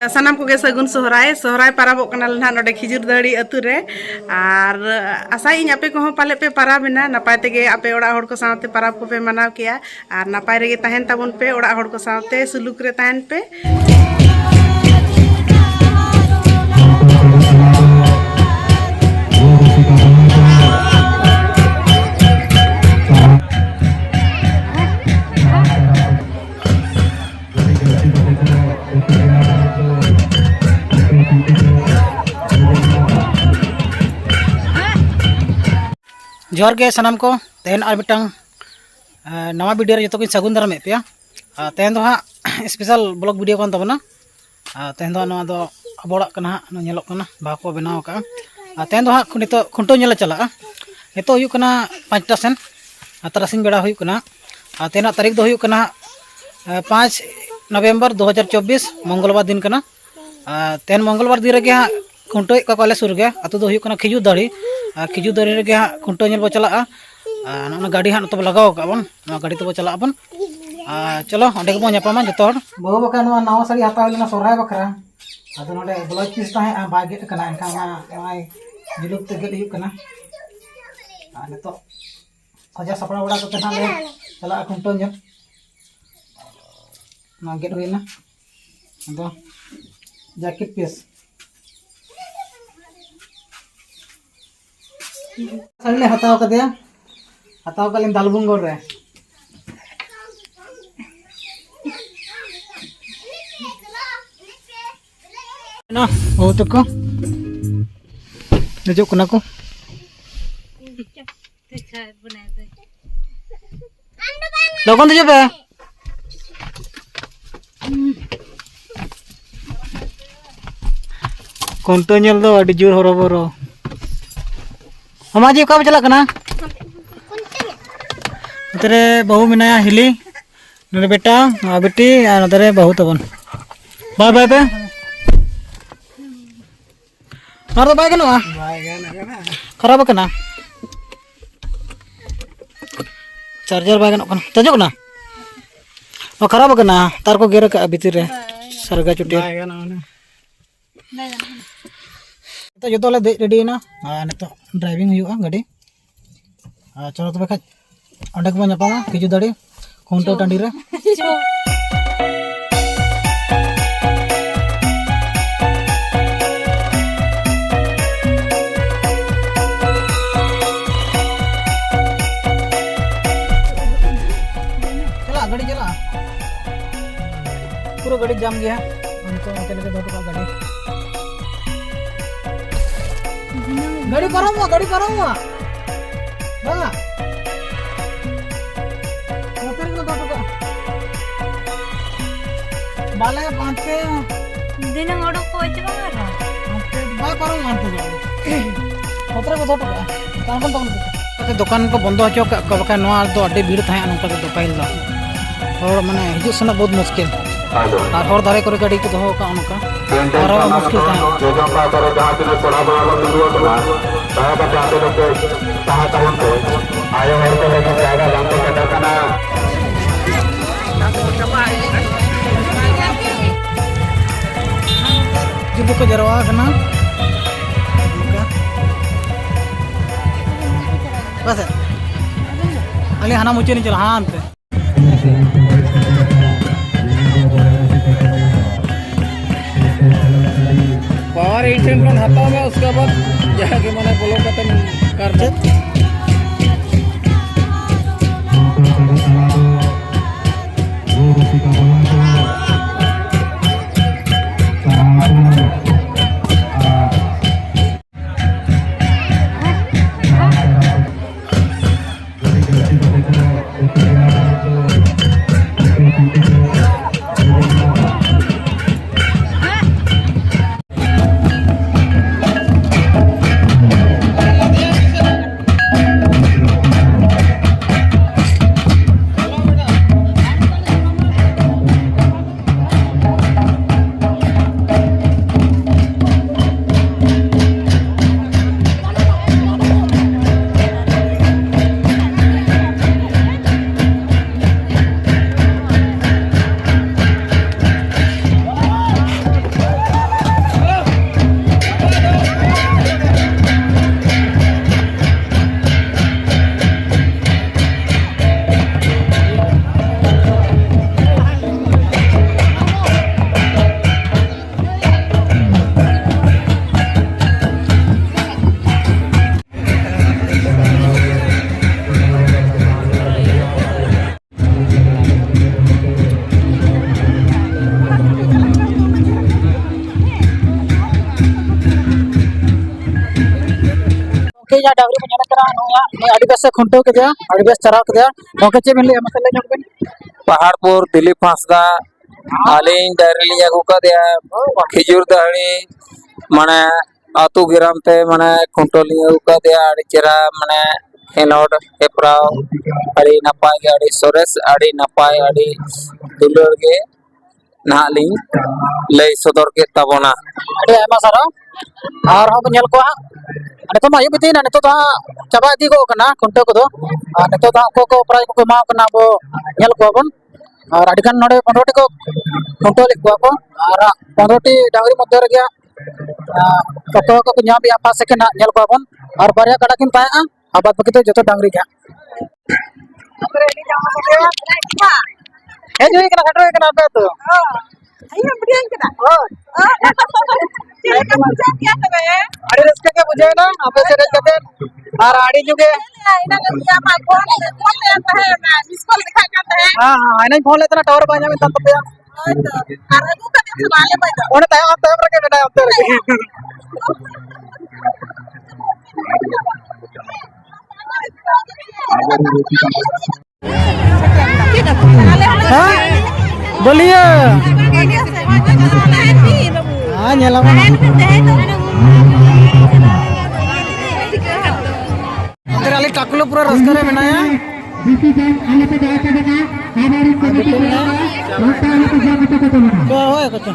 सानाम को सगुन सोहराय सोहराय पाराबो कनाल ना नोडे खिजुर दाड़ी अतु रे आर आशा इन आपे को पाले पे पाराबेना नपाय तेगे आपे ओड़ा होड़ को साथे पाराब को पे मनाव किया आर नपाय रेगे तहन ताबुन पे ओड़ा होड़ को साथे सुलुक रे तहन पे जोहर के सनाम को तेहन और मिटंग नवा वीडियो रे जो सगुन दाराम पे तेहन दो हाँ स्पेशल ब्लॉग वीडियो कान तबना तेहन दो नवा दो अबोड़ा कना नेलोक कना बाको बनाव का तेहन दो हाँ नितो खुंटो नेला चला नितो हुयु कना 5टा सेन तरासिंग बेड़ा हुयु कना तेना तारीख दो हुयु कना 5 नवंबर 2024 मंगलवार दिन कना तेहन मंगलवार दिन रे हाँ खुंटो का कॉलेज सुर गया अतु दो हुयु कना खिजुर दाड़ी रे हाँ खुंटो नेल बो चला गाड़ी हाँ तब लगाव का बन गाड़ी तब चला बन चलो अंडे को नापामा जो बहु बका नवा साड़ी हताव लेना सोहराय बकरा अदो नोडे ब्लाउज पीस ताहे बाय गेट कना एनका जुलुक ते गेट हुयु कना नितो खजा सपड़ा बड़ा कते ना ले चला खुंटो नेल ना गेट हुइना अदो जैकेट पीस साड़ी हताव कदेया हताव कलिन दालबुंगोर रे ना ओ तको नजो कना को लोगन दे पे कोंटो नेल दो अडी जोर हरोबरो हमाजी कब चला कना नतरे बहु मिनाया हिली नरे बेटा बेटी नतरे बहु तबन बाय बाय पे और तो बाय कना खराब कना चार्जर बाय कना तजो कना ओ खराब कना तार को गेर का भीतर रे सरगा चुटी बाय कना तो जो ले दे रेडी ना नितो ड्राइविंग हुआ गाड़ी चलो तब खाज अंडे को नापामा खिजु दाड़ी खुंटो टांडी रे चला गाड़ी चला पूरा गाड़ी जाम गया उनको चले के दो गाड़ी गाड़ी paramu bang motor ko to ka bale pante dinang odok ko aja bang ba paramu ante motor ko to ka kan kan दुकान को बंद हो का बका नवा दो अड्डे भीड़ थाया नका दो पाइल दा और माने हिजु सना बहुत मुश्किल और हर धारे करे गाड़ी को दो का अनका और मुश्किल थाया जो का करे जहां से थोड़ा बड़ा दुरुआ बना ताहा का जाते लोग ताहा तावन को आयो और को लेके जाएगा जानते का करना जिबु को जरवा करना बस अली हना मुझे नहीं चला हाँ अंत पावर 8 सेंट हटाओ मैं उसके बाद जाके मैंने बोलो खत्म कर दे या डांगरी को nyala kena noya ni adi bes khunto ke dia adi bes charaw ke dia oke che min le masale nyok ben Paharpur Dilip Hansda आलिंग डायरी अगू का दिया खिजूर दहड़ी माने आतु गिराम ते माने कुंटोली अगू का दिया अड़ी चेरा माने खेलोड हेप्राव अड़ी नपाय के अड़ी सोरेस अड़ी नपाय अड़ी दुलर के नालिंग लई सदर के तबोना adi ayma sara ar ho nyal ko ha neto ma yubiti na neto da chaba di ko kana khunto ko do neto da ko prize ko ma kana bo nyal ko bon ar adi kan node 15 ko khunto lik ko ar 15 Dangri मध्य रे गया कतो को nyam ya pas second nyal ko bon ar barya kada kin pa abad begitu joto Dangri गया eh jadi kena kadro kena apa tuh ayo berian kita आड़ी रस्के के बुझे ना आपे से रज कते और आड़ी जुगे हां हां आने फोन लेते ना टावर पाजा में तब पे ओने ताय आप ताय रखे बेटा आप रखे हां बोलिए हां nyala mana अंदर आले टाकुलो पूरा रस्का रे बनाया क्या होए कुछ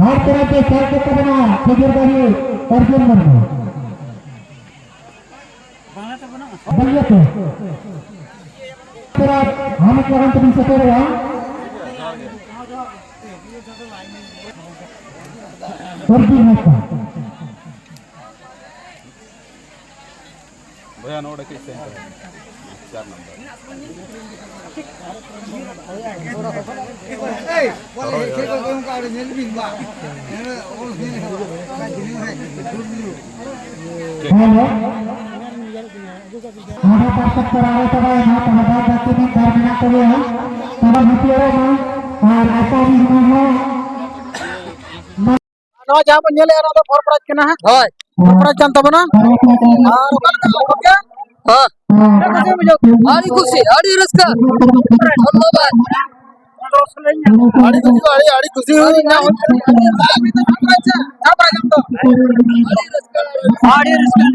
हर तरह के शर्त को बना खजूर दही अर्जुन बनो बनिए तो तरह हम करंट भी सके रहा अर्जुन है भैया नोट के सेंटर 4 नंबर हेलो आधा पास करावे तब ना तब बाकी में कर ना करे हम तब हथियारो में और ऐसा भी है नो जहां पर nyale ana do for prize kena ha hoy for prize kan tabana ar oke ha ari kusi ari raska dhanyabad ari kusi na ari raska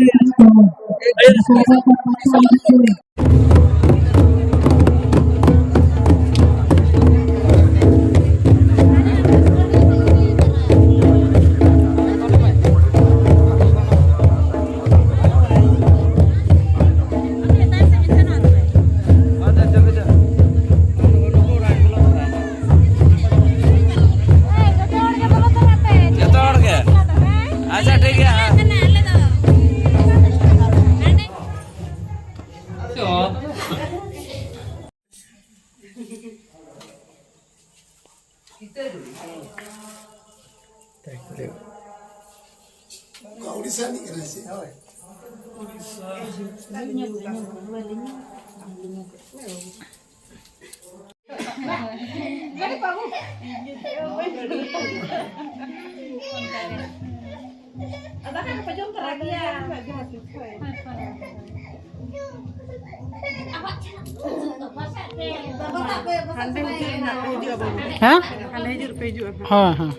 हाँ हाले हिजुर पे हिजुर हाँ हाँ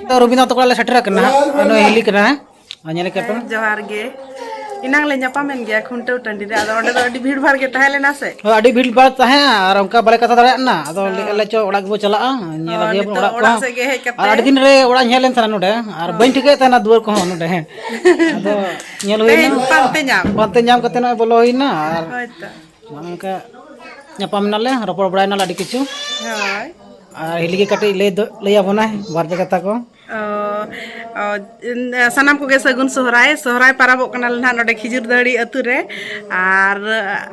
तो रविंद्र तो कल सेटर करना अनो हिली करना है अन्य लेके तो जोहार गे इनांग ले ᱧᱟᱯᱟᱢᱮᱱ ᱜᱮᱭᱟ ᱠᱷᱩᱱᱴᱟᱹᱣ ᱴᱟᱺᱰᱤ ᱨᱮ ᱟᱫᱚ ᱚᱸᱰᱮ ᱫᱚ ᱟᱹᱰᱤ ᱵᱷᱤᱲ ᱵᱷᱟᱲ ᱜᱮ ᱛᱟᱦᱮᱸ ᱞᱮᱱᱟ ᱥᱮ अड़ी भीड़ भाड़ तहे और उनका बारे कथा दाड़ा ना अदो ले चो ओड़ा गबो चला नेला गे ओड़ा को ओड़ा से गे हेज और अड़ी दिन रे ओड़ा हेलेन थाना नोडे और बइन ठिके थाना दुआर को नोडे हैं अदो नेल होइना पांते नाम कते न बोलो होइना और होयतो उनका ᱧᱟᱯᱟᱢ नाले रपड़ बड़ाय नाला अड़ी किछु होय और हिली के कटे ले आबोना बार पे कथा को सानाम को सगुन सोहराय पाराबो कनाल ना नोडे खिजुर दहड़ी अतु रे आर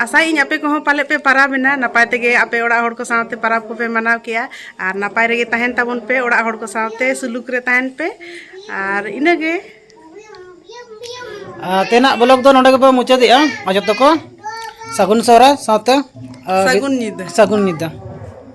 आशा इन आपे को पाले पे पाराबेना नपाय तेगे आपे ओड़ा होड़ को साथे पाराब को पे मनाव किया आर नपाय रेगे तहन ताबन पे ओड़ा होड़ को साथे सुलुक रे तहन पे आर इनगे तेना ब्लॉग दो नोडे के मुचादिया अजतो को सगुन सोहरा साथे सगुन निदा सगुन निदा